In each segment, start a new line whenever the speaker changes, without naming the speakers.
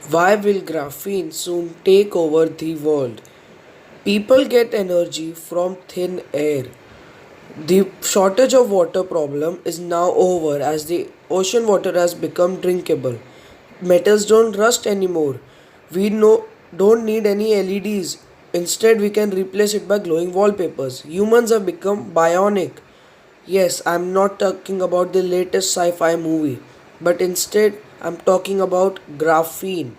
Why will graphene soon take over the world? People get energy from thin air. The shortage of water problem is now over as the ocean water has become drinkable. Metals don't rust anymore. Don't need any LEDs. Instead, we can replace it by glowing wallpapers. Humans have become bionic. Yes, I'm not talking about the latest sci fi movie, but instead, I'm talking about graphene.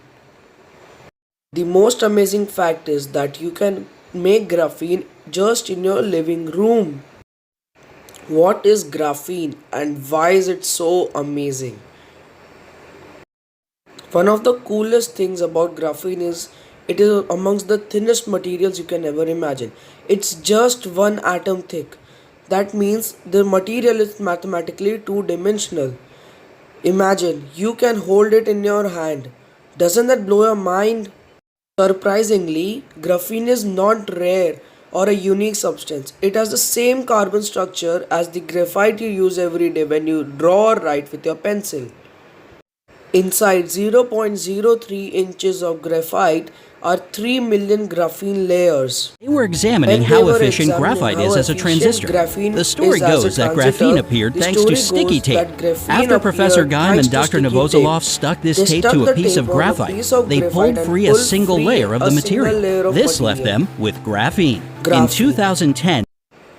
The most amazing fact is that you can make graphene just in your living room. What is graphene and why is it so amazing? One of the coolest things about graphene is it is amongst the thinnest materials you can ever imagine. It's just one atom thick. That means the material is mathematically two dimensional. Imagine you can hold it in your hand. Doesn't that blow your mind? Surprisingly, graphene is not rare or a unique substance. It has the same carbon structure as the graphite you use every day when you draw or write with your pencil. Inside 0.03 inches of graphite are 3 million graphene layers.
They were examining
When they
how
were
efficient
examining
graphite
how
is as a
efficient
transistor.
graphene
The story
is as a
goes that
transistor,
graphene appeared
the
thanks to
story
sticky
goes
tape.
that graphene
After Professor
appeared
Geim
thanks
and
to
Dr.
sticky
Novozolov
tape.
stuck this
They
tape
stuck
to a
the
piece
tape
of
on a
graphite,
piece of
they
graphite
pulled
and
free a
pulled
single
free
layer of
a
the
single
material.
layer of
This left
material.
them with graphene. In
Graphene.
2010,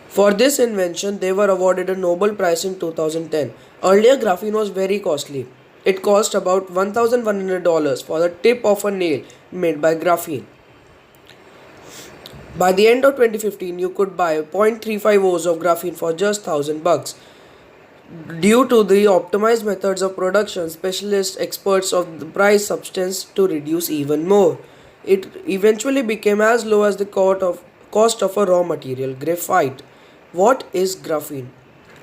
For this invention, they were awarded a Nobel Prize in 2010. Earlier, graphene was very costly. It cost about $1,100 for the tip of a nail made by graphene. By the end of 2015, you could buy 0.35 O's of graphene for just $1,000. Due to the optimized methods of production, specialist experts of the price substance to reduce even more. It eventually became as low as the cost of a raw material, graphite. What is graphene?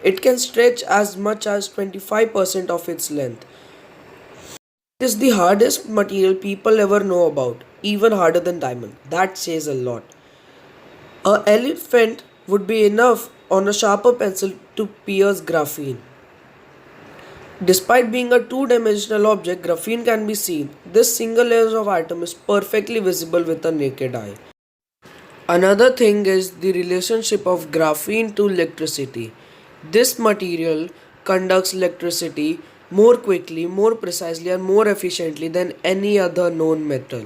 It can stretch as much as 25% of its length. It is the hardest material people ever know about, even harder than diamond. That says a lot. A elephant would be enough on a sharper pencil to pierce graphene. Despite being a two-dimensional object, graphene can be seen. This single layer of atom is perfectly visible with the naked eye. Another thing is the relationship of graphene to electricity. This material conducts electricity more quickly, more precisely, and more efficiently than any other known metal.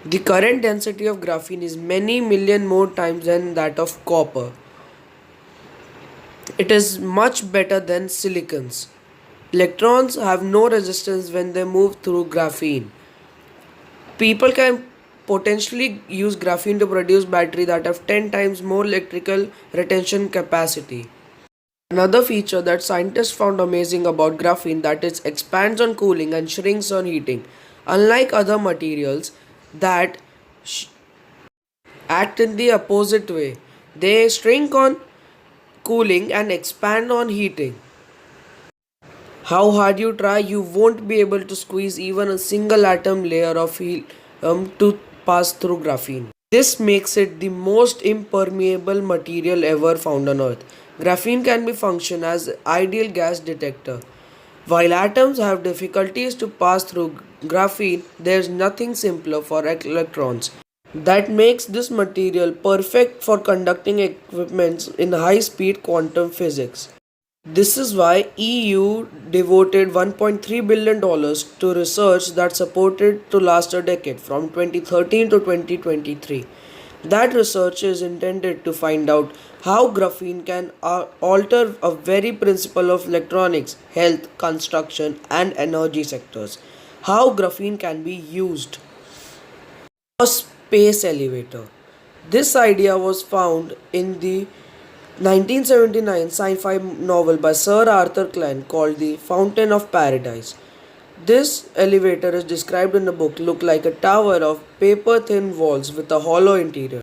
The current density of graphene is many million more times than that of copper. It is much better than silicons. Electrons have no resistance when they move through graphene. People can potentially use graphene to produce batteries that have 10 times more electrical retention capacity. Another feature that scientists found amazing about graphene that it expands on cooling and shrinks on heating. Unlike other materials that sh- act in the opposite way, they shrink on cooling and expand on heating. How hard you try, you won't be able to squeeze even a single atom layer of helium to pass through graphene. This makes it the most impermeable material ever found on Earth. Graphene can be function as ideal gas detector. While atoms have difficulties to pass through graphene, there is nothing simpler for electrons. That makes this material perfect for conducting equipments in high-speed quantum physics. This is why EU devoted $1.3 billion to research that supported to last a decade from 2013 to 2023. That research is intended to find out how graphene can alter a very principle of electronics, health, construction and energy sectors. How graphene can be used. A space elevator. This idea was found in the 1979 sci-fi novel by Sir Arthur Clarke called The Fountain of Paradise. This elevator is described in the book looked like a tower of paper-thin walls with a hollow interior.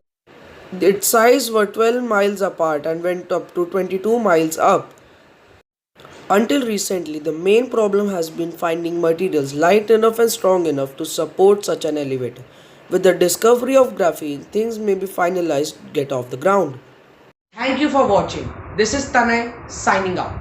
Its sides were 12 miles apart and went up to 22 miles up. Until recently, the main problem has been finding materials light enough and strong enough to support such an elevator. With the discovery of graphene, things may be finalized get off the ground. Thank you for watching. This is Tanay signing out.